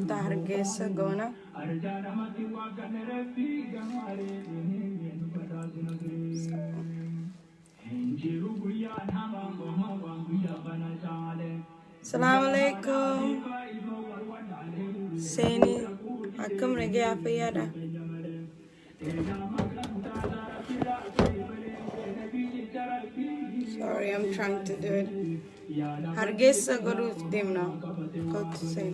Hargeysa goona. Assalamualaikum. Seni akkam nagaa fayyaadha. Sorry, I'm trying to do it. Hargeysa godhuuf deemna. Go to say.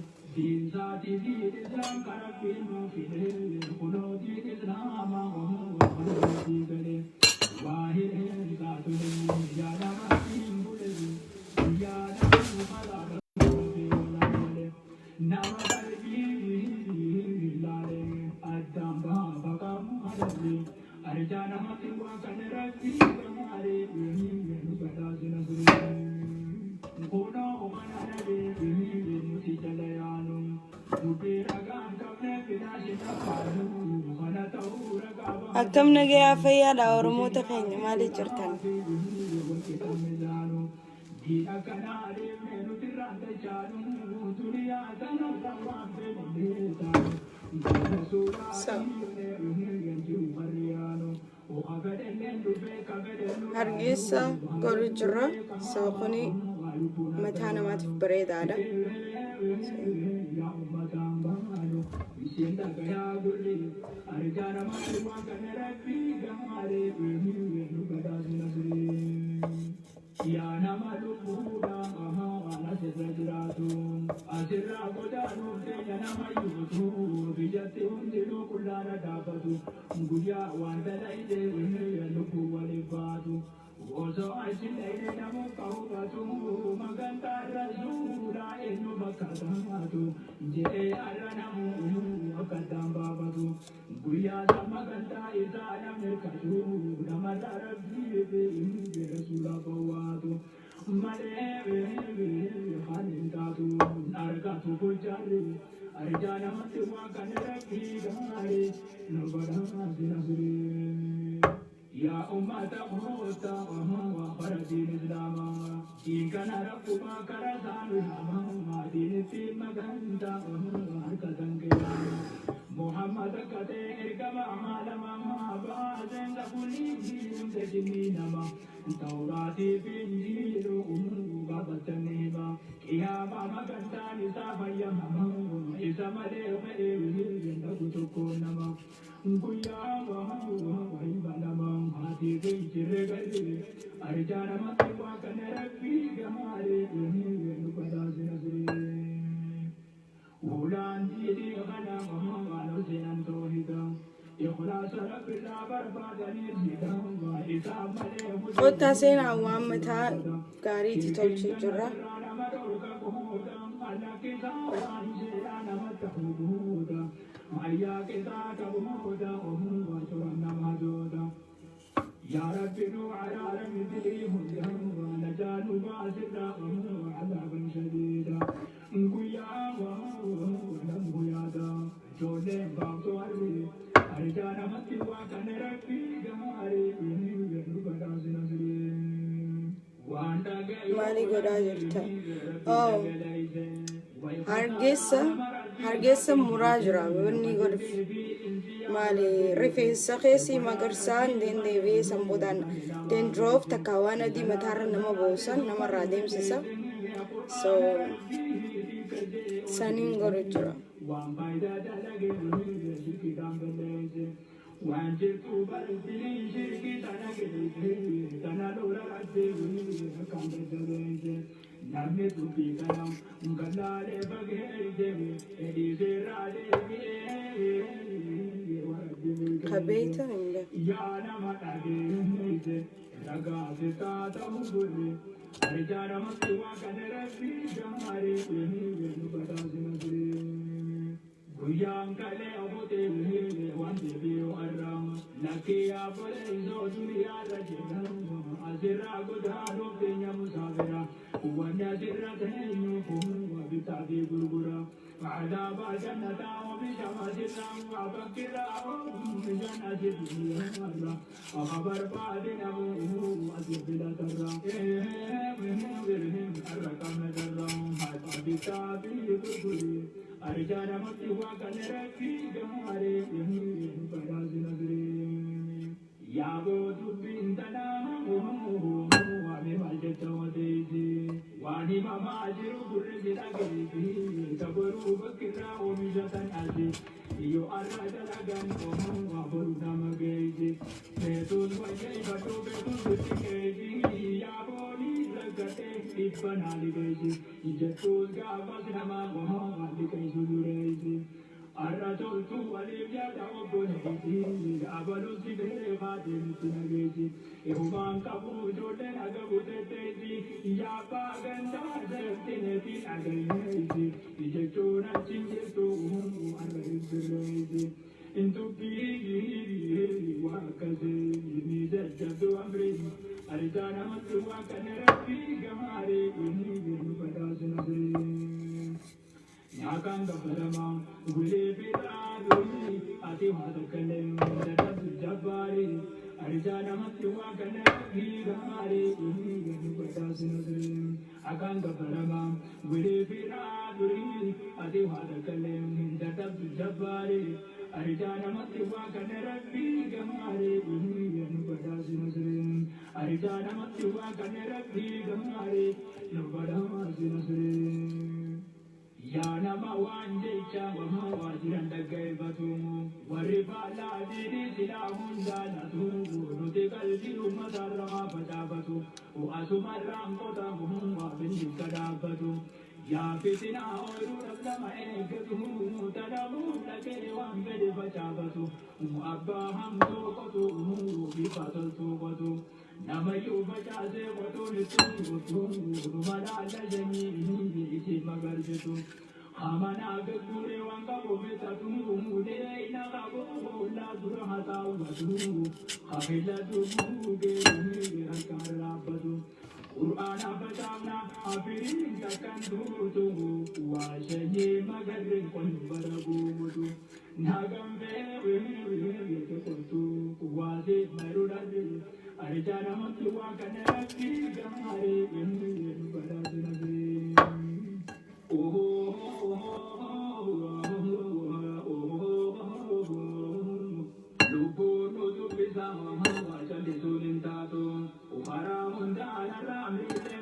Akkam nagaa fayyaadha Oromoota keenya maaliif jirtan? Hargeysa godhu jirra. Kuni mataa namaatiif bareedaadha. Kota seenaa waan mataa gaariitti tolchee jirra. Maali godhaa jirta? Oh, Hargeysa muraa jira. Wanni godhuuf maali rifeensa keessi magarsaan deebi'ee sanboodhaan dandroof takka waan adii mataarra nama boosan namarraa deemsisa. So saniin godhu jira. Kabeeta hinga.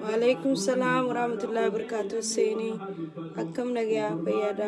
Waalaikum salam warahmatullahi wabarakatuh. Seni akkam nagaa fayyaada.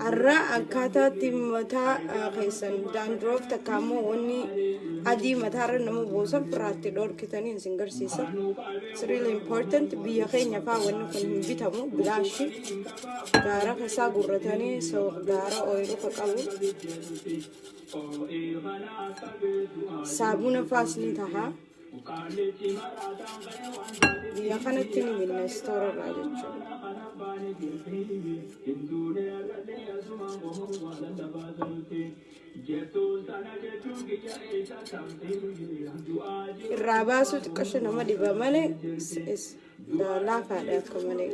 Arra akkaataa mataa keessan dandroof takkaammoo wanni adii mataarra nama buusan firaatti dhorkitanii isin garsiisa. It's really important. Biyya keenya faa wanni kun hin bitamu bilaashi gaara kasaa gurratanii gaara ooyiruu ka qabu saabuna faas ni taha. Biyya kanatti ni binna istoora irraa jechuudha. Irraa baasuu xiqqasho nama dhiba malee laafaadha akka malee.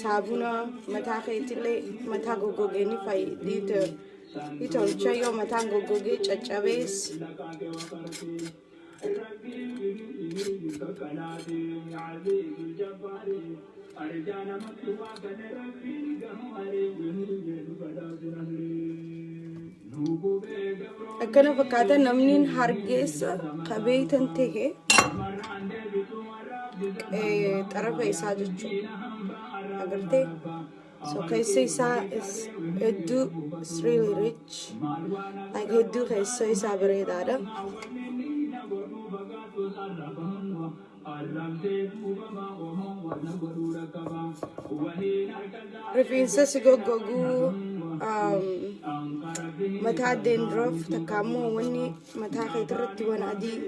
Saabuna mataa keetillee mataa goggogee ni fayyada. Itolcha yoo mataan goggogee caccabees akkana fakkaata. Namni hargeessa qabeeytan ta'e xarafa isaa jechuudha. Agartee so keessa isaa hedduu is really rich, like hedduu keessa isaa bareedaadha. rifeensa si goggoguu mataa dandruff takkaammoo wanni mataa keetirratti waan adii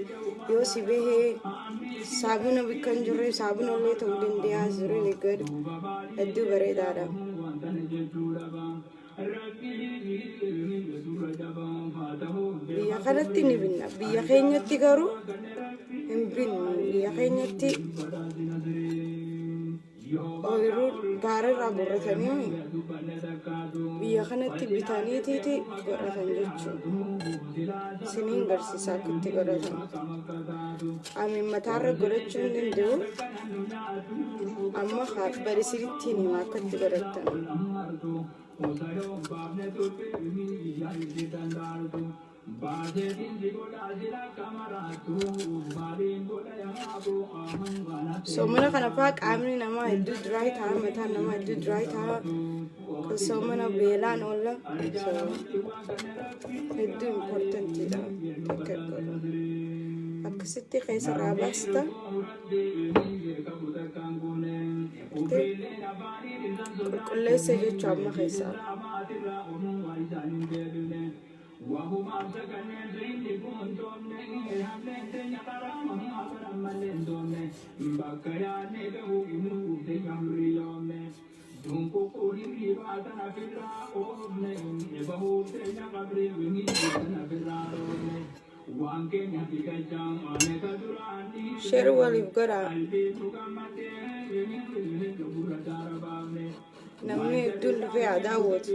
yoo si bahee saabuna bikkan jirre saabuna illee ta'uu danda'a. Is really good. Hedduu bareedaadha. Biyya kanatti ni binna. Biyya keenyatti garuu hin binnu. Biyya keenyatti ooyiruu gaararraa gorratanii biyya kanatti bitaniitiiti godhatan jechuudha. Isiniin garsiisaa akka itti godhatan. Ani mataarra godhachuu hin danda'u. Amma bari isinitti himaa akka itti godhatan. So mana kana faa qaamni namaa hedduu dry ta'a, mataan namaa hedduu dry ta'a. So mana beelaan oolla. So hedduu importantiidha. Akkasitti keessarraa baasta. Qulqulleessa jechuun amma keessaa. وهم أمسكن زينكم تومني هملن يقرأهم أقرأ ملن تومني بكيان له إنه تجمري يومني دونكو قولي باتنا في الرأوبني بهو تجا قبري ومي باتنا في الرأوبني وانكي نحبك الجام آنك دراني شروع لبقرأ نمني الدل في عداوت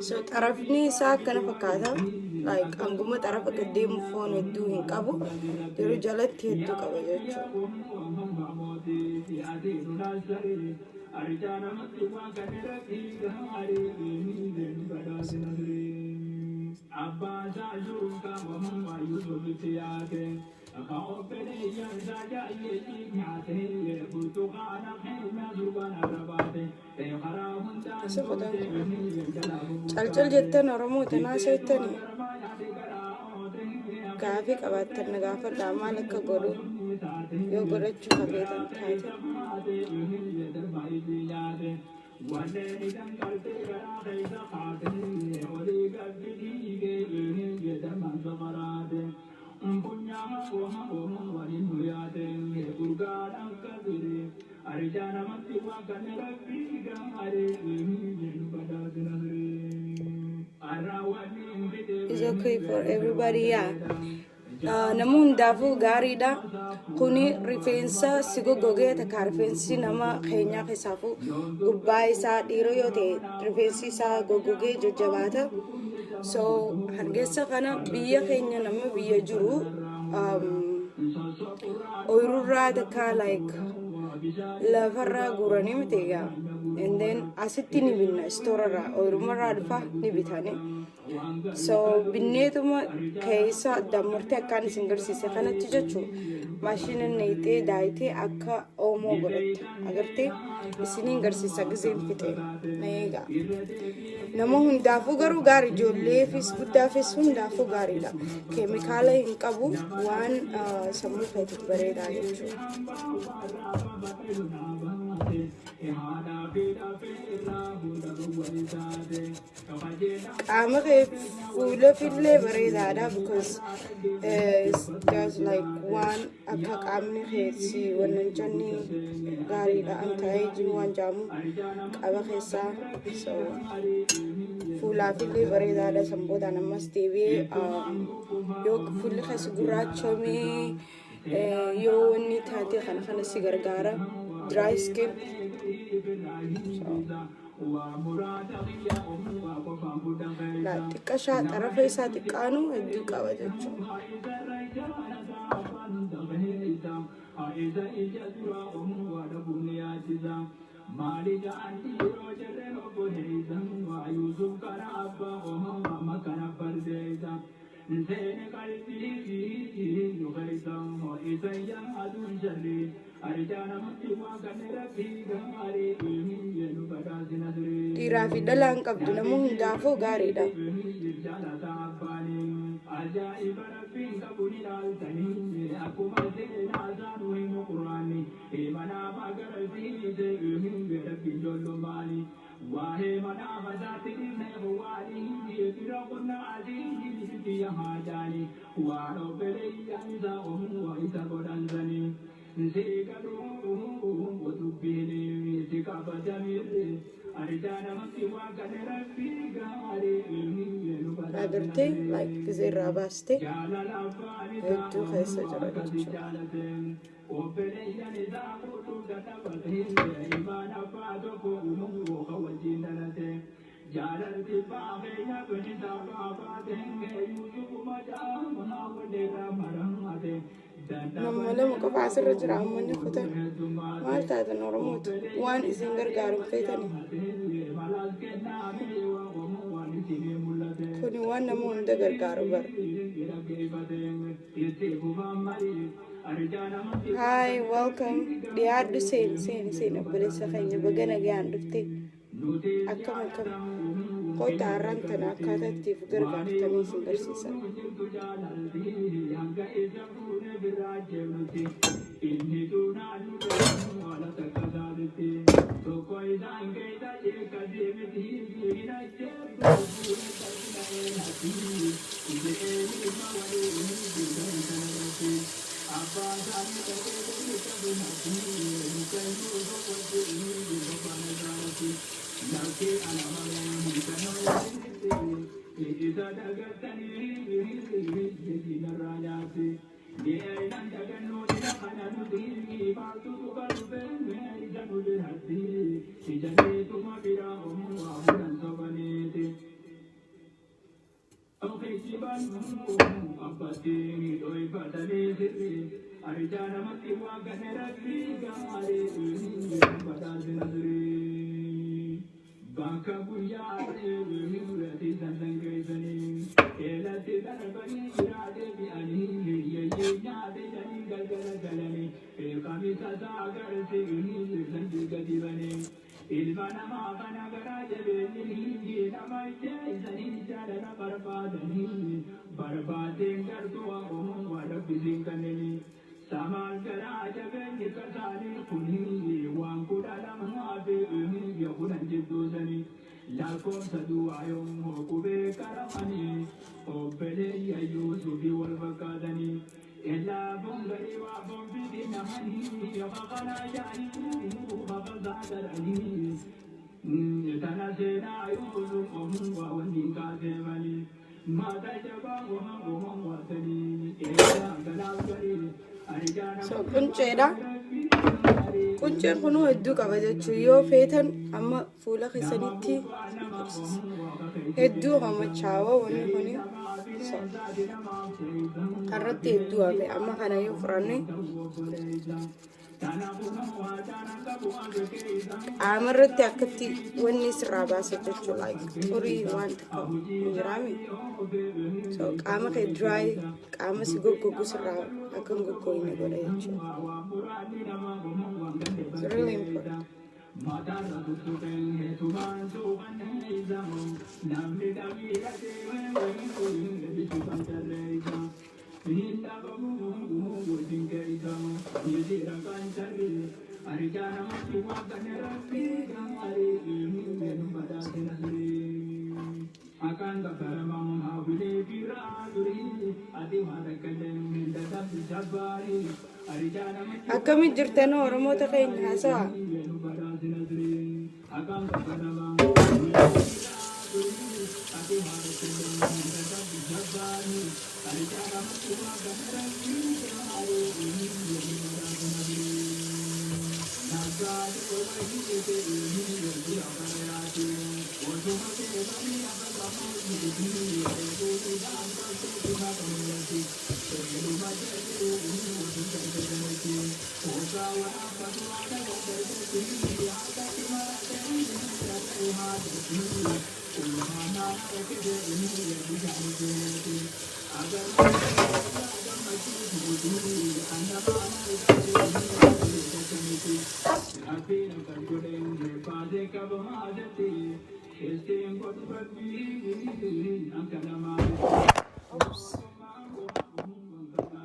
So tarafni isaa akkana fakkaata. Like anguma tarafa gaddeemu foon hedduu hin qabu. Yeroo jalatti hedduu qaba calcal jettan Oromoo tanaa seettani gaafii qabaattan na gaafadhaa maal akka godhu yoo godhachuu hafeetan taate. It's okay for everybody, yeah. Namu hundaafuu gaariidha. Kuni rifeensa si goggogee takka rifeensi nama keenya keessaafuu gubbaa isaa dhiiroo yoo ta'e rifeensi isaa goggogee jajjabaata. So hargessa kana biyya keenya nama biyya jiru ooyirurraa takka like lafarraa guuranii miti egaa. And then asitti ni binna stoorarraa ooyirumarraa dhufa ni bitani. So binneetuma keessa dammurtee akkaan isin garsiise kanatti jechuun maashina neetee daayitee akka oomoo godhatte agartee isiniin garsiisa giseen fixe na eegaa. Nama hundaafuu garuu gaarii ijoolleefis guddaafis hundaafuu gaariidha. Keemikaala hin qabu waan sammuu keetiif bareedaa jechuudha. qaama kee fuula fillee bareedaadha because it's just like waan akka qaamni keessi wannan janni gaariidha an ta'ee jiru waan jaamu qaba keessaa so fuulaa fillee bareedaadha sanboodhaan ammas deebi'ee yoo fuulli keessa gurraachamee yoo wanni taate kana si gargaara dry skin. xiqqaa xarafa isaa xiqqaanu hedduu qaba jechuudha. Malika anti rojerre oboheza wa yusuf kana abba makana pardeza nsene kalbi yugaita ho isaya adun sharri arjana mutti wa kanera biga are yenu badasina sri dhiiraa fi dhalaan qabdu namu hundaafuu gaariidha. Jalata abbani ajaiba rabbin kabuni daltani akuma sena azanu himu qurani imana magarati se rabbi jollo mali wahe mana mazati ne wali yira kunna azizi ya hajani wa no bele yanza wa isa godanzani nsekadu wotubini sikabadamire arjana mati wa kanera biga are agartee like gizerraa baastee hedduu keessa jira jechuudha. Nama lama qofa asirra jira ammanni kutan maal taatan Oromooti waan isin gargaaru feetani. Kuni waan nama hunda gargaaru bara. Hi, welcome. Dhiyaadhu seeni obboleessa keenya baga nagaan dhufte. Akkam qoota har'aan tana akkaataa ittiif gargaartanii isin barsiisa. So qunceedha. Qunceen kun hedduu qaba jechuun yoo feetan amma fuula keessanitti hedduu hamachaawaa wanni kuni irratti hedduu hafe amma kana yoo furanne amarratti akkatti wanni sirraa baasa jechuudha xurii waan takka jiraame so qaama kee dry qaama si goggogu sirraa akka hin goggogne godha jechuudha. It's really important. Akkamitti jirtan Oromoota keenya haasawa?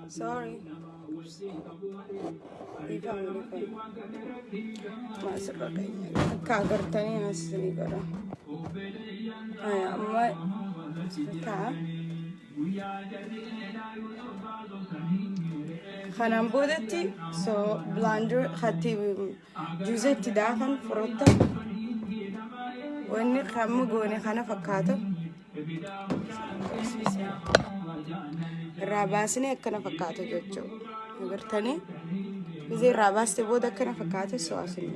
Sorry. Masuk ke kagar tani asli kara. Amma ta. Khanam bodati so blender khati juice tidafan frotta. Wani khamu goni khana fakkato. Rabasni akkana fakkaatu jechuudha. Agartanii biyyi rabaasti booda akkana fakkaatu so'aasni.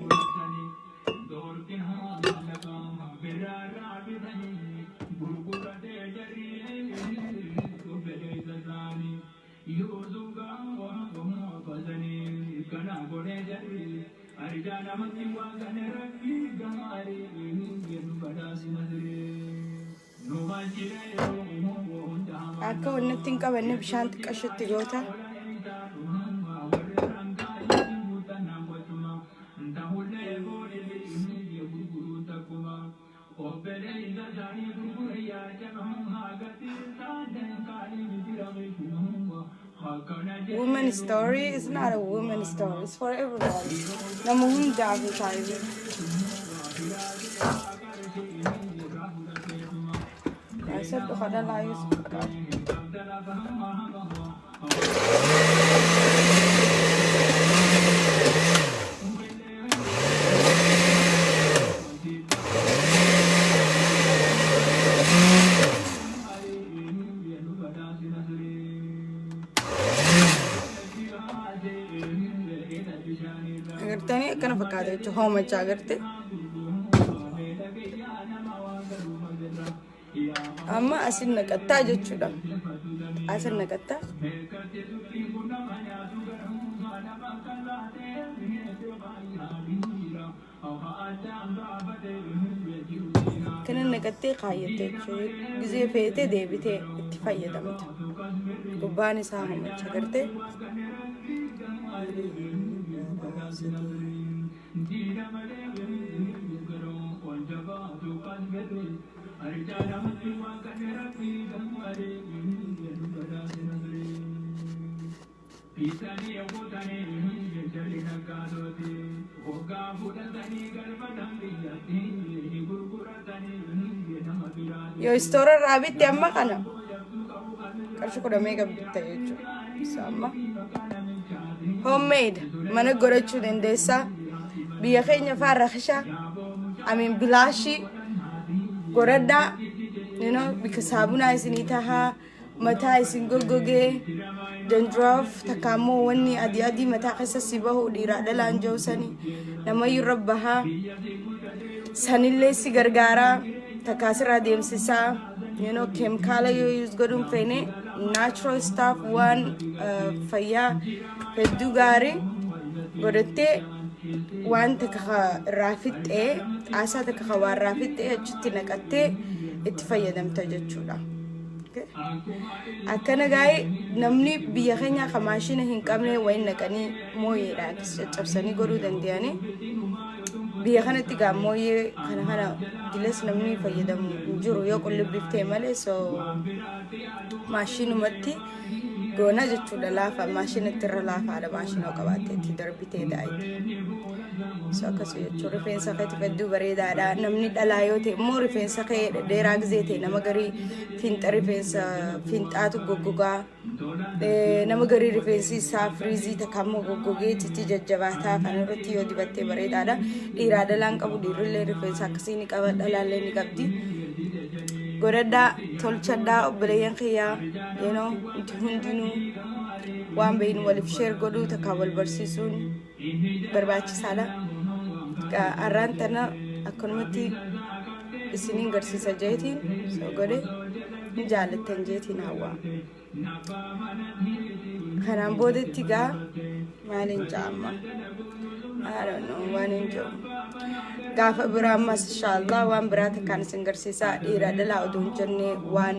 Akka wannatti hin qabanne bishaan xiqqaashitti goota. Woman story is not a woman story. It's for everybody. Namun jago tayo. Saya tu kada layu sekarang. Agar tanya kenapa kata itu home agar tu. Amma asin naqatta jechuudha. Asin naqatta. Kana naqattee qaayattee jechuudha. Gizee feetee deebitee itti fayyadamta. Gubbaan isaa hamacha gartee. Yo story rabbit amma kana. Karshu koda mega bitta jechu. Sama. Homemade. Mana gorachu dendesa. Biya keenya farraxisha. Amin bilashi. Gorada. You know, because sabuna isinitaha. Mata isin gogoge. Dandruff takamo wani adi mata kasa sibahu dira dalan jawsani. Nama yurabbaha. Sanille si gargara. Takasira demsisa. You know, chemical you use godum fene. Natural stuff one faya. Pedugari. Godete. One takaka rafit asa takaka war rafit achuti nakate. Itfaya dam tajachula. Akkana gaay namni biyya keenya kamaashina hin qabne wayin naqanii mooyeedhaan cabsanii godhuu danda'ani. Biyya kanatti gaa mooyee kana diles namni fayyadamu jiru yoo qullubbiftee malee so maashinumatti goona jechuudha laafa maashinatti irra laafaadha maashina qabaatteetti darbitee daa'imti. So akkasii jechuun rifeensa keetti fadduu bareedaadha. Namni dhalaa yoo ta'e immoo rifeensa kee dheeraa gizee ta'e nama garii finxa rifeensa finxaatu goggogaa. Nama garii rifeensi isaa firiizii takkaammoo goggogee titi jajjabaataa kan irratti yoo dibattee bareedaadha. Dhiiraa dhalaan qabu dhiirrillee rifeensa akkasii ni qaba dhalaallee ni qabdi. Godhadhaa tolchadhaa obboleeyyan kiyyaa yennoo itti hundinuu waan beeynu waliif sheer godhuu takkaa wal barsiisuun barbaachisaadha. arrantana akkanumatti isiniin garsiisa jeetiin soo godhe jaalattan jeetiin hawaa kanaan boodetti gaa maalin jaamma I don't know waan hin jiru gaafa biraa ammas inshallah waan biraata kan isin garsiisaa dhiira dhalaa oduun jennee waan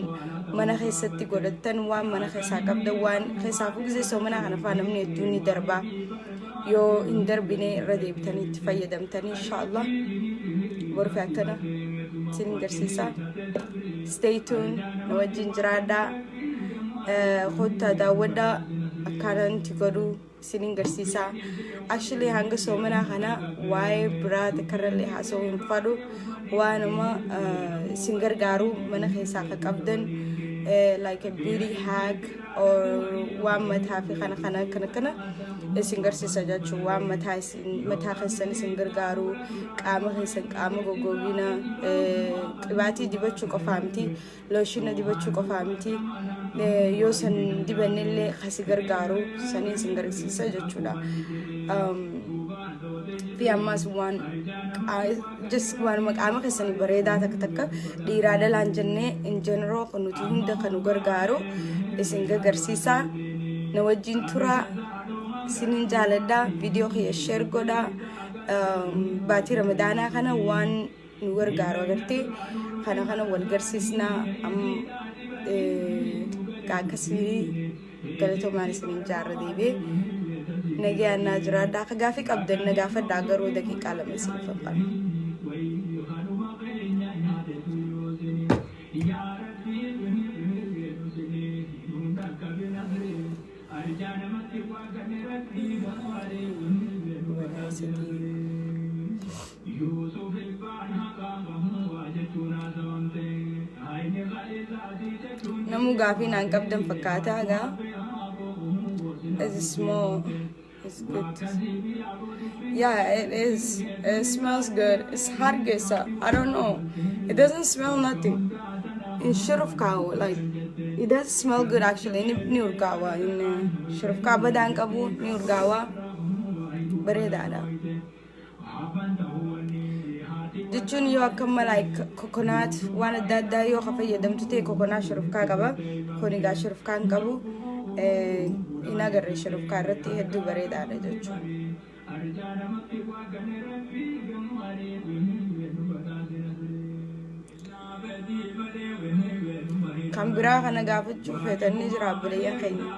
mana keessatti godhattan waan mana keessaa qabdan waan keessaa fugisee soo mana kana faa namni hedduun ni darbaa yoo hin darbine irra deebitanii itti fayyadamtanii inshallah borfi akkana isin garsiisaa stay tuned na wajjin jiraadhaa khottaa daawwadhaa akkanatti godhuu isiniin garsiisaa actually hanga soomana kana waa'ee biraata karralee haasoo hin fadhu waanuma isin gargaaru mana keessaa ka qabdan like a beauty hack or waan mataa fi kana isin garsiisa jechuun waan mataa keessan isin gargaaru qaama keessan qaama gogoogina qibaatii dibachuu qofaa miti looshina dibachuu qofaa miti yoo san dibannillee kasi gargaaru sanii isin garsiisa jechuudha fi ammas waan just waan qaama keessan bareedaa takka dhiiraa dhalaan jennee in general kan nuti hunda kan gargaaru isin garsiisa na wajjin turaa sinin jaaladha video kiyya share godha baatii ramadaanaa kana waan nu gargaaru agartee kana wal garsiisna akkasii galatoomaan sinin jaarra deebee nagaannaa jiraadha akka gaafii qabdan na gaafadhaa garuu daqiiqaa lama isin faqqan namu gaafii naan qabdan fakkaataa gaa it's small. It's good. Yeah, it is. It smells good. It's hargesa. I don't know. It doesn't smell nothing. In Shurufkawa, like it does smell good actually. In Niurgawa, in Shurufkawa Badankabu, Niurgawa, Baredada. Did you come like coconut? One that you have them to take coconut Shurufkawa, Koniga Shurufkan Kabu. inagarre Shurufkaa irratti hedduu bareedaadha jechuudha. Kan biraa kana gaafachuuf feetanii jira abbileeyyan keenya.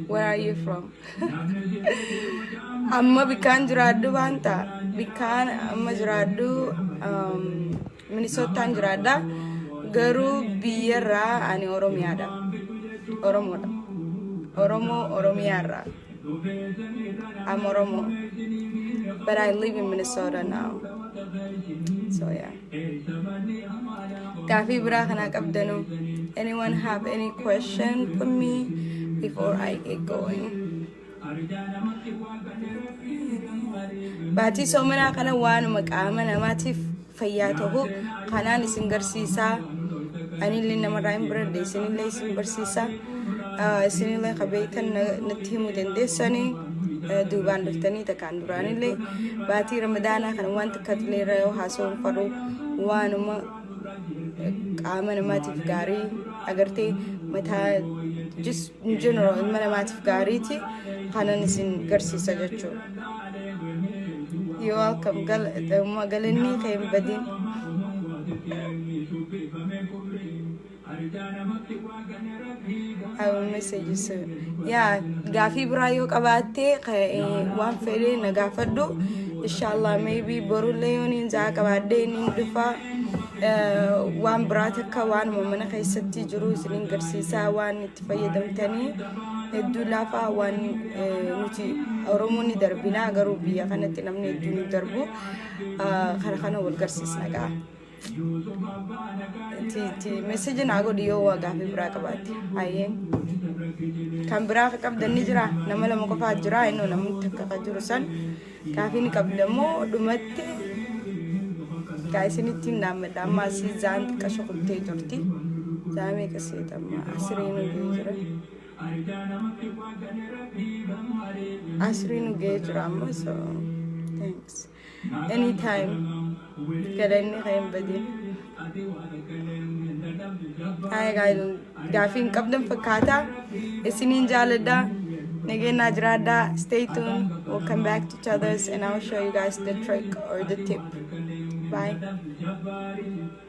Where are you from? Amma bikaan jiraadhu baanta bikaan amma jiraadhu Minnesota jiraadha garuu biyyarraa ani Oromiyaadha Oromiyaarraa I'm Oromo but I live in Minnesota now so yeah Gaafii biraa kana qabdanu anyone have any question for me before I get going? Baatii soomana kana waanuma qaama namaatiif fayyaa ta'u kanaan isin garsiisaa anillee namarraa hin baradhe isinillee isin barsiisaa isinillee qabeeytan natti himuu dandeessanii duubaan dhuftanii takkaan duraanillee baatii ramadaanaa kana waan takkatileerra yoo haasawuu fadhu waanuma qaama namaatiif gaarii agartee mataa just in general ilma namaatiif gaariiti kanan isin garsiisa jechuudha. You're welcome. Galanni keen badin. I will message you soon. Yeah, gaafii biraa yoo qabaatte waan fedhe na gaafadhu. Inshallah maybe borulee yooniin zaa qabaadhee niin dhufa waan biraa takka waan mana keessatti jiru isiniin garsiisaa waan itti fayyadamtanii hedduu laafaa waan nuti Oromoon ni darbinaa garuu biyya kanatti namni hedduu ni darbu kana wal garsiisna gaa. message na go diyo wa gafi bra ka bati ayen kan bra ka kabdan ni jira nama lama ko fa jira ino nam takka ka jurusan gafi ni kabdamo dumatte guys ini tin nama dama si zant ka shokulte jorti zame ka se tamma asrinu ge jira amma so thanks anytime kadani khaym badi Hi guys, gafin kabdan fakata isinin jalada nage najrada. Stay tuned, we'll come back to each other's and I'll show you guys the trick or the tip. Bye.